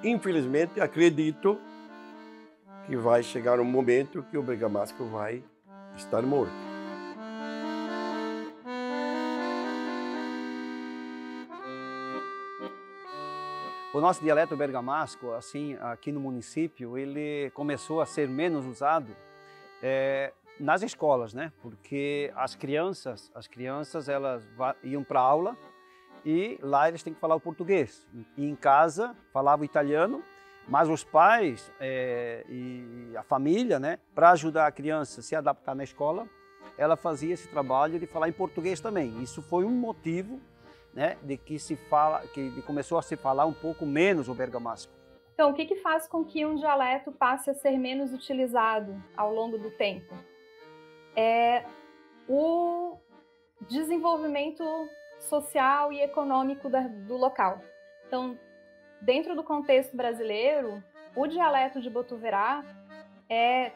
infelizmente, acredito que vai chegar um momento que o bergamasco vai estar morto. O nosso dialeto bergamasco, assim, aqui no município, ele começou a ser menos usado nas escolas, né? Porque as crianças elas iam para aula e lá eles têm que falar o português. E em casa falavam italiano, mas os pais e a família, né, para ajudar a criança a se adaptar na escola, ela fazia esse trabalho de falar em português também. Isso foi um motivo, né, de que começou a se falar um pouco menos o bergamasco. Então, o que faz com que um dialeto passe a ser menos utilizado ao longo do tempo? É o desenvolvimento social e econômico do local. Então, dentro do contexto brasileiro, o dialeto de Botuverá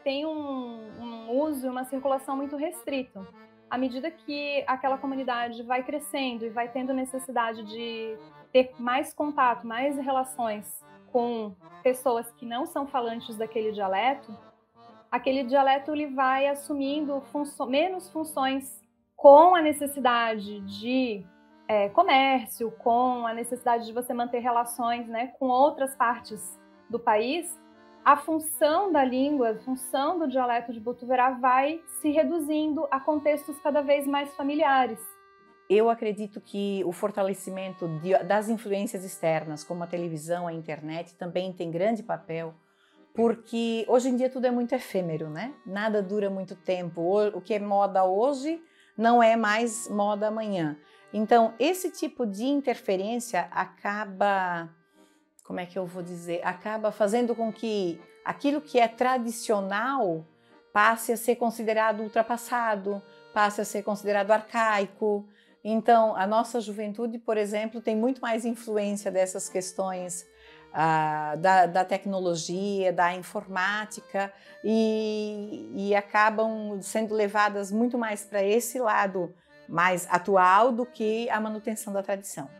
tem um uso e uma circulação muito restrito. À medida que aquela comunidade vai crescendo e vai tendo necessidade de ter mais contato, mais relações com pessoas que não são falantes daquele dialeto, aquele dialeto ele vai assumindo menos funções com a necessidade de comércio, com a necessidade de você manter relações, né, com outras partes do país. A função da língua, a função do dialeto de Botuverá vai se reduzindo a contextos cada vez mais familiares. Eu acredito que o fortalecimento das influências externas, como a televisão, a internet, também tem grande papel, porque hoje em dia tudo é muito efêmero, né? Nada dura muito tempo. O que é moda hoje não é mais moda amanhã. Então, esse tipo de interferência acaba, como é que eu vou dizer, acaba fazendo com que aquilo que é tradicional passe a ser considerado ultrapassado, passe a ser considerado arcaico. Então, a nossa juventude, por exemplo, tem muito mais influência dessas questões da tecnologia, da informática e acabam sendo levadas muito mais para esse lado mais atual do que a manutenção da tradição.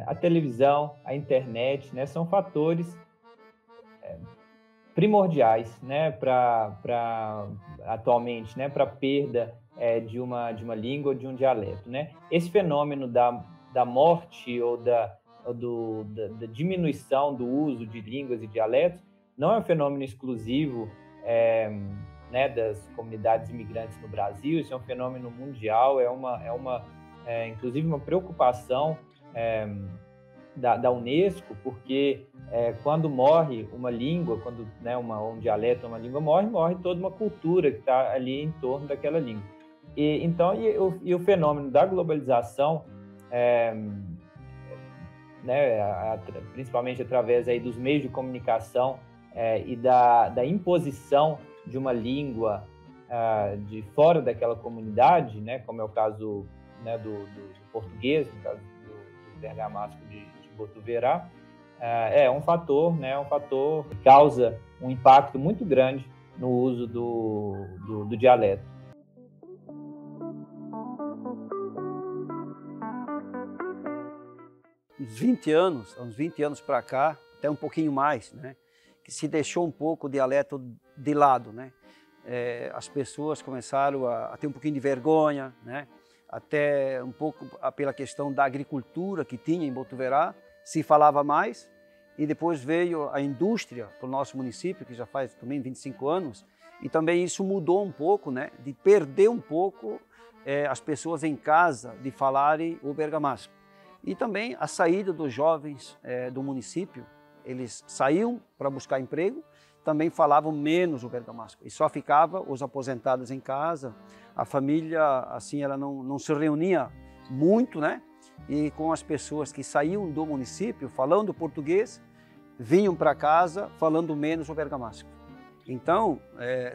A televisão, a internet, né, são fatores primordiais, né, atualmente, né, para a perda de uma língua ou de um dialeto, né? Esse fenômeno da morte ou da diminuição do uso de línguas e dialetos não é um fenômeno exclusivo né, das comunidades imigrantes no Brasil. Isso é um fenômeno mundial, inclusive uma preocupação da Unesco, porque quando morre uma língua, quando, né, um dialeto, uma língua morre toda uma cultura que está ali em torno daquela língua. E o fenômeno da globalização, né, principalmente através aí dos meios de comunicação e da imposição de uma língua de fora daquela comunidade, né, como é o caso, né, do português, no caso do bergamasco de Botuverá, é um fator, né, que causa um impacto muito grande no uso do dialeto. Uns 20 anos para cá, até um pouquinho mais, né, que se deixou um pouco o dialeto de lado, né? As pessoas começaram a ter um pouquinho de vergonha, né? Até um pouco pela questão da agricultura que tinha em Botuverá, se falava mais, e depois veio a indústria para o nosso município, que já faz também 25 anos, e também isso mudou um pouco, né? De perder um pouco as pessoas em casa de falarem o bergamasco. E também a saída dos jovens do município, eles saíam para buscar emprego, também falavam menos o bergamasco. E só ficava os aposentados em casa, a família, assim, ela não se reunia muito, né? E com as pessoas que saíam do município falando português, vinham para casa falando menos o bergamasco. Então,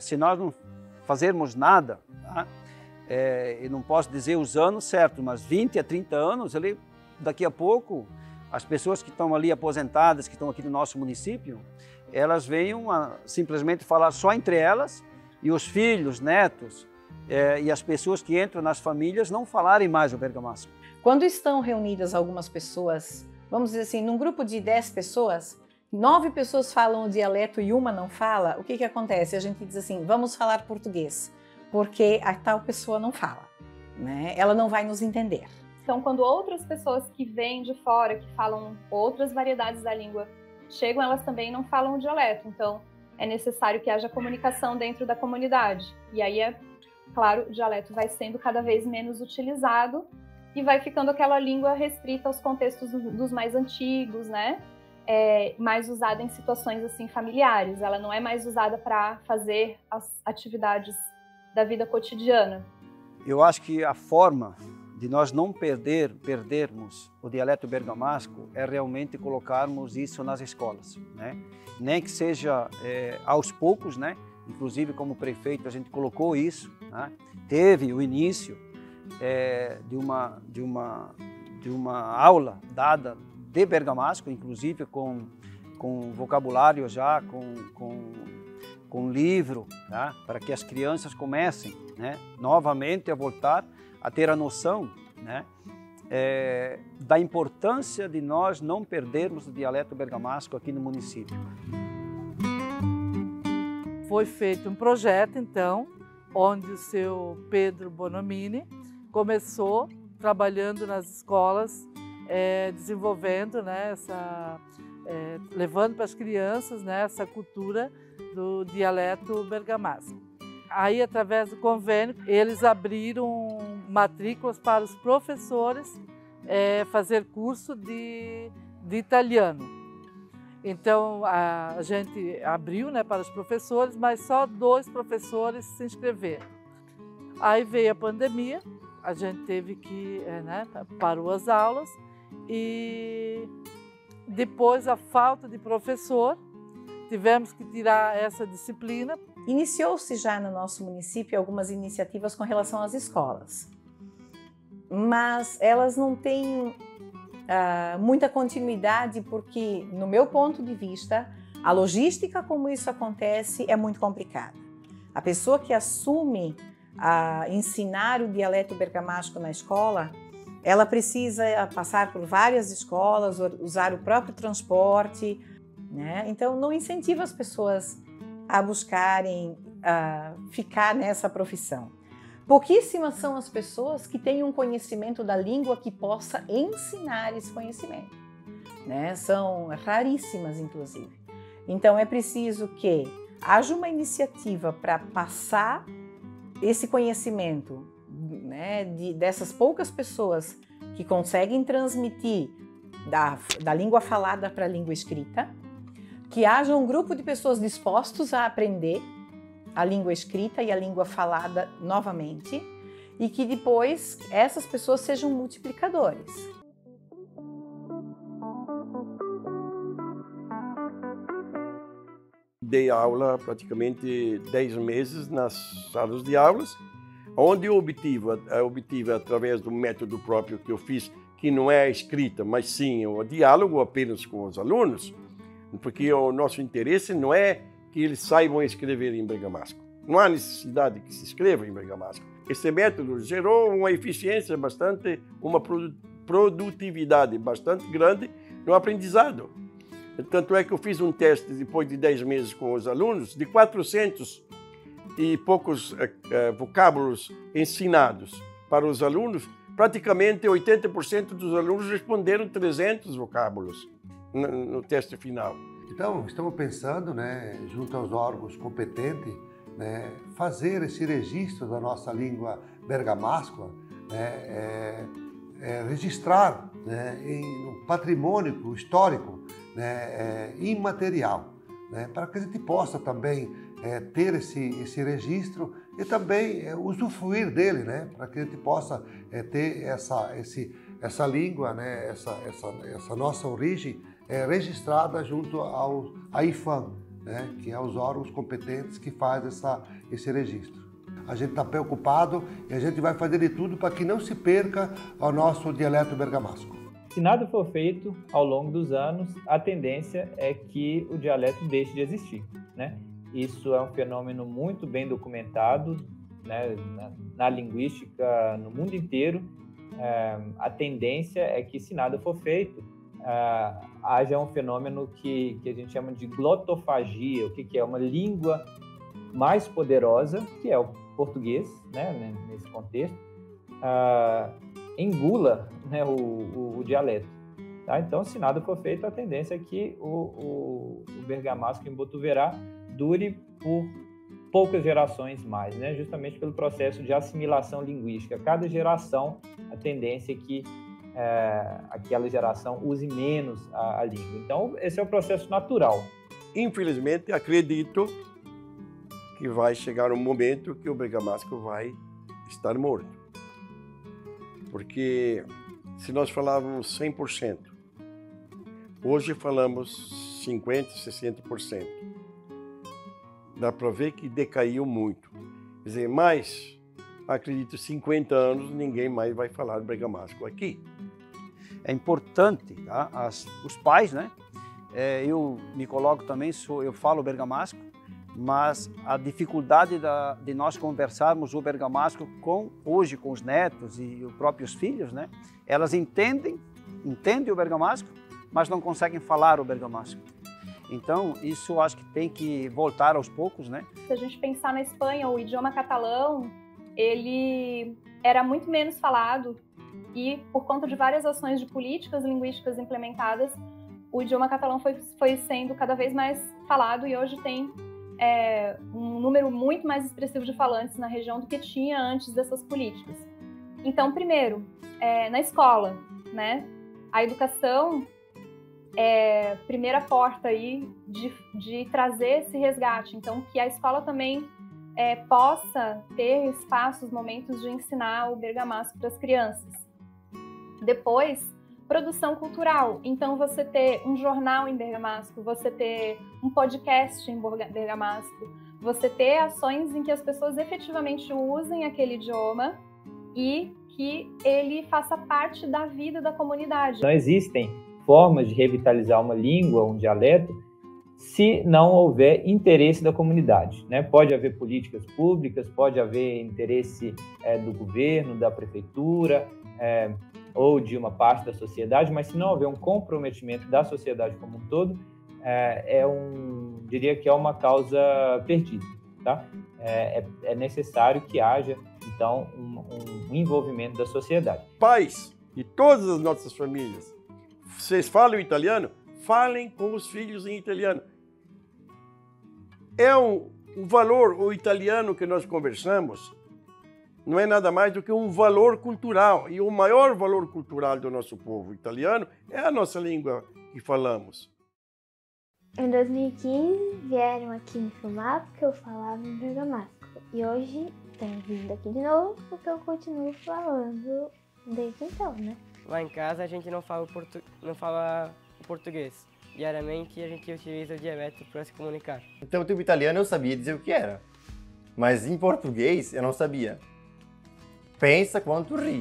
se nós não fazermos nada, tá? Eu não posso dizer os anos certos, mas 20 a 30 anos, daqui a pouco, as pessoas que estão ali aposentadas, que estão aqui no nosso município, elas venham a simplesmente falar só entre elas, e os filhos, netos e as pessoas que entram nas famílias não falarem mais o bergamasco. Quando estão reunidas algumas pessoas, vamos dizer assim, num grupo de 10 pessoas, 9 pessoas falam o dialeto e uma não fala, o que acontece? A gente diz assim, vamos falar português, porque a tal pessoa não fala, né? Ela não vai nos entender. Então, quando outras pessoas que vêm de fora, que falam outras variedades da língua, chegam, elas também não falam o dialeto. Então, é necessário que haja comunicação dentro da comunidade. E aí, claro, o dialeto vai sendo cada vez menos utilizado e vai ficando aquela língua restrita aos contextos dos mais antigos, né? Mais usada em situações assim familiares. Ela não é mais usada para fazer as atividades da vida cotidiana. Eu acho que a forma de nós não perdermos o dialeto bergamasco é realmente colocarmos isso nas escolas, né? Nem que seja aos poucos, né? Inclusive como prefeito a gente colocou isso, né? Teve o início de uma aula dada de bergamasco, inclusive com vocabulário já, com livro, tá? Para que as crianças comecem, né? Novamente a voltar a ter a noção, né, da importância de nós não perdermos o dialeto bergamasco aqui no município. Foi feito um projeto, então, onde o seu Pedro Bonomini começou trabalhando nas escolas, desenvolvendo, né, levando para as crianças, né, essa cultura do dialeto bergamasco. Aí, através do convênio, eles abriram matrículas para os professores fazer curso de italiano. Então, a gente abriu, né, para os professores, mas só 2 professores se inscreveram. Aí veio a pandemia, a gente teve que, parou as aulas e depois a falta de professor, tivemos que tirar essa disciplina. Iniciou-se já no nosso município algumas iniciativas com relação às escolas, mas elas não têm muita continuidade porque, no meu ponto de vista, a logística como isso acontece é muito complicada. A pessoa que assume ensinar o dialeto bergamasco na escola, ela precisa passar por várias escolas, usar o próprio transporte, né? Então, não incentiva as pessoas a buscarem ficar nessa profissão. Pouquíssimas são as pessoas que têm um conhecimento da língua que possa ensinar esse conhecimento, né? São raríssimas, inclusive. Então, é preciso que haja uma iniciativa para passar esse conhecimento, né, dessas poucas pessoas que conseguem transmitir da língua falada para a língua escrita, que haja um grupo de pessoas dispostos a aprender a língua escrita e a língua falada novamente e que depois essas pessoas sejam multiplicadores. Dei aula praticamente 10 meses nas salas de aulas, onde eu obtive através do método próprio que eu fiz, que não é a escrita, mas sim o diálogo apenas com os alunos, porque o nosso interesse não é que eles saibam escrever em bergamasco. Não há necessidade que se escreva em bergamasco. Esse método gerou uma eficiência bastante, uma produtividade bastante grande no aprendizado. Tanto é que eu fiz um teste depois de 10 meses com os alunos, de 400 e poucos vocábulos ensinados para os alunos, praticamente 80% dos alunos responderam 300 vocábulos no teste final. Então, estamos pensando, né, junto aos órgãos competentes, né, fazer esse registro da nossa língua bergamasca, né, registrar, né, no patrimônio histórico, né, imaterial, né, para que a gente possa também ter esse registro e também usufruir dele, né, para que a gente possa ter essa língua, né, essa nossa origem registrada junto à IFAM, né, que é os órgãos competentes que fazem esse registro. A gente está preocupado e a gente vai fazer de tudo para que não se perca o nosso dialeto bergamasco. Se nada for feito ao longo dos anos, a tendência é que o dialeto deixe de existir, né? Isso é um fenômeno muito bem documentado, né, na linguística no mundo inteiro. A tendência é que, se nada for feito, haja um fenômeno que a gente chama de glotofagia. O que é? Uma língua mais poderosa, que é o português, né, nesse contexto, engula, né, o dialeto. Tá? Então, se nada for feito, a tendência é que o bergamasco em Botuverá dure por poucas gerações mais, né? Justamente pelo processo de assimilação linguística. Cada geração, a tendência é que aquela geração use menos a língua. Então, esse é o processo natural. Infelizmente, acredito que vai chegar um momento que o bergamasco vai estar morto. Porque se nós falávamos 100%, hoje falamos 50%, 60%. Dá para ver que decaiu muito. Quer dizer, mas, acredito, 50 anos, ninguém mais vai falar bergamasco aqui. É importante, tá? Os pais, né? Eu me coloco também, eu falo bergamasco, mas a dificuldade de nós conversarmos o bergamasco hoje com os netos e os próprios filhos, né? Elas entendem o bergamasco, mas não conseguem falar o bergamasco. Então, isso acho que tem que voltar aos poucos, né? Se a gente pensar na Espanha, o idioma catalão, ele era muito menos falado e, por conta de várias ações de políticas linguísticas implementadas, o idioma catalão foi sendo cada vez mais falado e hoje tem um número muito mais expressivo de falantes na região do que tinha antes dessas políticas. Então, primeiro, na escola, né? A educação é a primeira porta aí de trazer esse resgate. Então, que a escola também possa ter espaços, momentos de ensinar o bergamasco para as crianças. Depois, produção cultural. Então, você ter um jornal em bergamasco, você ter um podcast em bergamasco, você ter ações em que as pessoas efetivamente usem aquele idioma e que ele faça parte da vida da comunidade. Não existem formas de revitalizar uma língua, um dialeto, se não houver interesse da comunidade, né? Pode haver políticas públicas, pode haver interesse do governo, da prefeitura, ou de uma parte da sociedade, mas se não houver um comprometimento da sociedade como um todo, diria que é uma causa perdida, tá? É necessário que haja, então, um envolvimento da sociedade. Pais e todas as nossas famílias, vocês falam italiano? Falem com os filhos em italiano. É um valor, o italiano que nós conversamos, não é nada mais do que um valor cultural. E o maior valor cultural do nosso povo italiano é a nossa língua que falamos. Em 2015, vieram aqui me filmar porque eu falava em bergamasco. E hoje tenho vindo aqui de novo porque eu continuo falando desde então, né? Lá em casa a gente não fala o português. Diariamente a gente utiliza o dialeto para se comunicar. Então, tipo italiano eu sabia dizer o que era, mas em português eu não sabia. Pensa quanto ri.